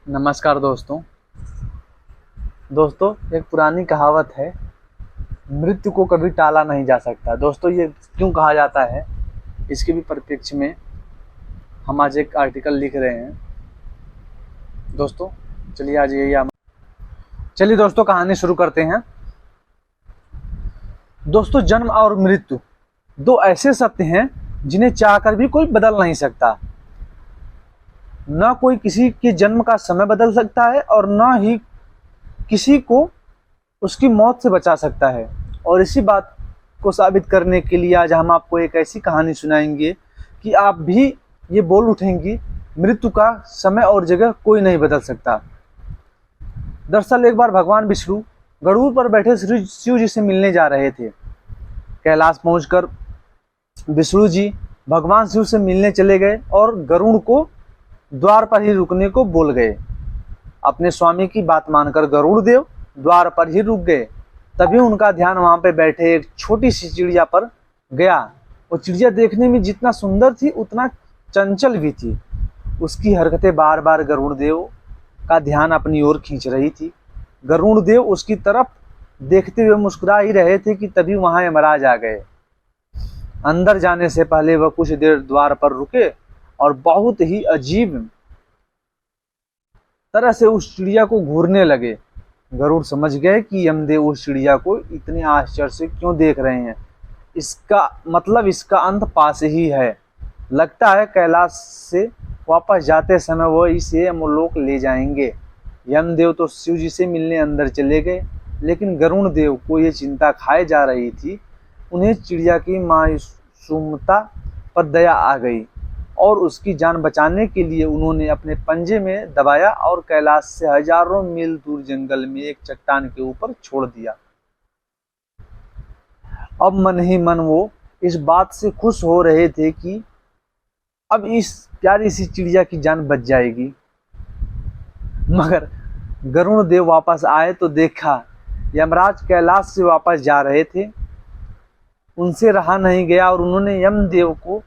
नमस्कार दोस्तों। एक पुरानी कहावत है, मृत्यु को कभी टाला नहीं जा सकता। दोस्तों, ये क्यों कहा जाता है, इसके भी परिप्रेक्ष्य में हम आज एक आर्टिकल लिख रहे हैं। दोस्तों चलिए आज चलिए दोस्तों कहानी शुरू करते हैं। दोस्तों, जन्म और मृत्यु दो ऐसे सत्य हैं जिन्हें चाहकर भी कोई बदल नहीं सकता। न कोई किसी के जन्म का समय बदल सकता है और न ही किसी को उसकी मौत से बचा सकता है। और इसी बात को साबित करने के लिए आज हम आपको एक ऐसी कहानी सुनाएंगे कि आप भी ये बोल उठेंगी, मृत्यु का समय और जगह कोई नहीं बदल सकता। दरअसल एक बार भगवान विष्णु गरुड़ पर बैठे शिव जी से मिलने जा रहे थे। कैलाश पहुंचकर विष्णु जी भगवान शिव से मिलने चले गए और गरुड़ को द्वार पर ही रुकने को बोल गए। अपने स्वामी की बात मानकर गरुड़ देव द्वार पर ही रुक गए। तभी उनका ध्यान वहां पे बैठे एक छोटी सी चिड़िया पर गया। वो चिड़िया देखने में जितना सुंदर थी उतना चंचल भी थी। उसकी हरकतें बार बार गरुड़ देव का ध्यान अपनी ओर खींच रही थी। गरुड़ देव उसकी तरफ देखते हुए मुस्कुरा ही रहे थे कि तभी वहां यमराज आ गए। अंदर जाने से पहले वह कुछ देर द्वार पर रुके और बहुत ही अजीब तरह से उस चिड़िया को घूरने लगे। गरुड़ समझ गए कि यमदेव उस चिड़िया को इतने आश्चर्य से क्यों देख रहे हैं। इसका मतलब इसका अंत पास ही है। लगता है कैलाश से वापस जाते समय वह इसे यमलोक ले जाएंगे। यमदेव तो शिव जी से मिलने अंदर चले गए, लेकिन गरुड़ देव को ये चिंता खाए जा रही थी। उन्हें चिड़िया की मासूमता पर दया आ गई और उसकी जान बचाने के लिए उन्होंने अपने पंजे में दबाया और कैलाश से हजारों मील दूर जंगल में एक चट्टान के ऊपर छोड़ दिया। अब मन ही मन वो इस बात से खुश हो रहे थे कि अब इस प्यारी सी चिड़िया की जान बच जाएगी। मगर गरुड़ देव वापस आए तो देखा यमराज कैलाश से वापस जा रहे थे। उनसे रहा नहीं गया और उन्होंने यमदेव को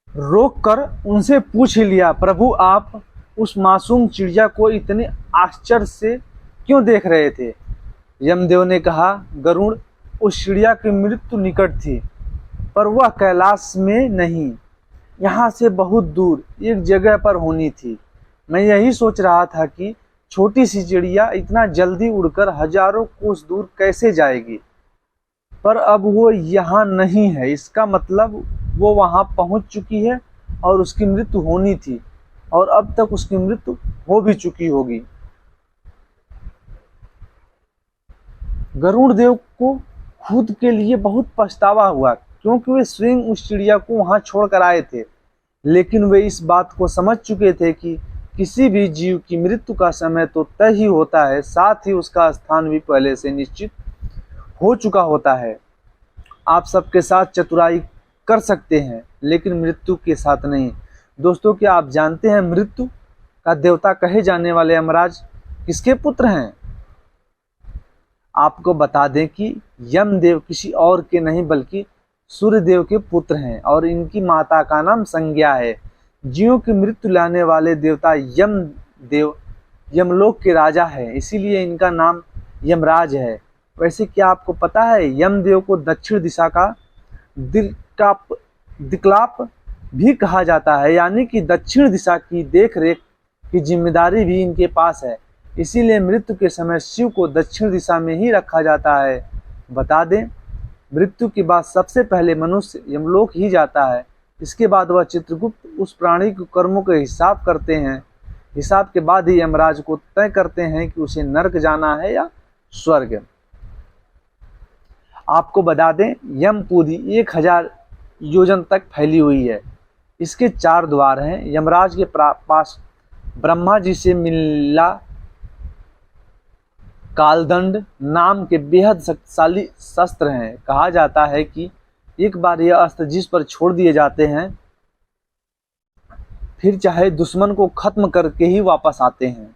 रोक कर उनसे पूछ ही लिया, प्रभु आप उस मासूम चिड़िया को इतने आश्चर्य से क्यों देख रहे थे। यमदेव ने कहा, गरुड़, उस चिड़िया की मृत्यु निकट थी, पर वह कैलाश में नहीं, यहाँ से बहुत दूर एक जगह पर होनी थी। मैं यही सोच रहा था कि छोटी सी चिड़िया इतना जल्दी उड़कर हजारों कोस दूर कैसे जाएगी, पर अब वो यहाँ नहीं है। इसका मतलब वो वहां पहुंच चुकी है और उसकी मृत्यु होनी थी और अब तक उसकी मृत्यु हो भी चुकी होगी। गरुड़ देव को खुद के लिए बहुत पछतावा हुआ, क्योंकि वे स्वयं उस चिड़िया को वहां छोड़कर आए थे। लेकिन वे इस बात को समझ चुके थे कि किसी भी जीव की मृत्यु का समय तो तय ही होता है, साथ ही उसका स्थान भी पहले से निश्चित हो चुका होता है। आप सबके साथ चतुराई कर सकते हैं, लेकिन मृत्यु के साथ नहीं। दोस्तों, क्या आप जानते हैं मृत्यु का देवता कहे जाने वाले यमराज किसके पुत्र हैं? आपको बता दें कि यमदेव किसी और के नहीं बल्कि सूर्यदेव के पुत्र हैं और इनकी माता का नाम संज्ञा है। जीवों की मृत्यु लाने वाले देवता यमदेव यमलोक के राजा है, इसीलिए इनका नाम यमराज है। वैसे क्या आपको पता है यमदेव को दक्षिण दिशा का दिक्पाल भी कहा जाता है, यानी कि दक्षिण दिशा की देख रेख की जिम्मेदारी भी इनके पास है। इसीलिए मृत्यु के समय शिव को दक्षिण दिशा में ही रखा जाता है। बता दें, मृत्यु के बाद सबसे पहले मनुष्य यमलोक ही जाता है। इसके बाद वह चित्रगुप्त उस प्राणी के कर्मों का हिसाब करते हैं। हिसाब के बाद ही यमराज को तय करते हैं कि उसे नरक जाना है या स्वर्ग। आपको बता दें, यमपुरी 1000 योजन तक फैली हुई है। इसके 4 द्वार हैं। यमराज के पास ब्रह्मा जी से मिला कालदंड नाम के बेहद शक्तिशाली शस्त्र हैं। कहा जाता है कि एक बार यह अस्त्र जिस पर छोड़ दिए जाते हैं, फिर चाहे दुश्मन को खत्म करके ही वापस आते हैं।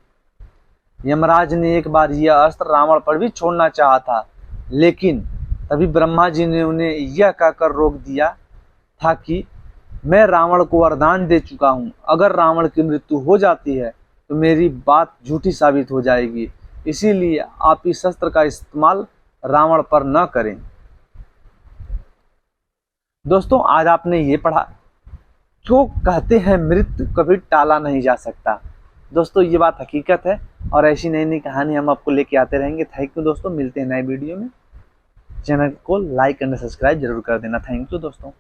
यमराज ने एक बार यह अस्त्र रावण पर भी छोड़ना चाहा था, लेकिन तभी ब्रह्मा जी ने उन्हें यह कहकर रोक दिया था कि मैं रावण को वरदान दे चुका हूं, अगर रावण की मृत्यु हो जाती है तो मेरी बात झूठी साबित हो जाएगी, इसीलिए आप इस शस्त्र का इस्तेमाल रावण पर न करें। दोस्तों, आज आपने ये पढ़ा, जो कहते हैं मृत्यु कभी टाला नहीं जा सकता। दोस्तों, ये बात हकीकत है और ऐसी नई नई कहानी हम आपको लेके आते रहेंगे। थैंक यू दोस्तों, मिलते हैं नए वीडियो में। चैनल को लाइक एंड सब्सक्राइब जरूर कर देना। थैंक यू दोस्तों।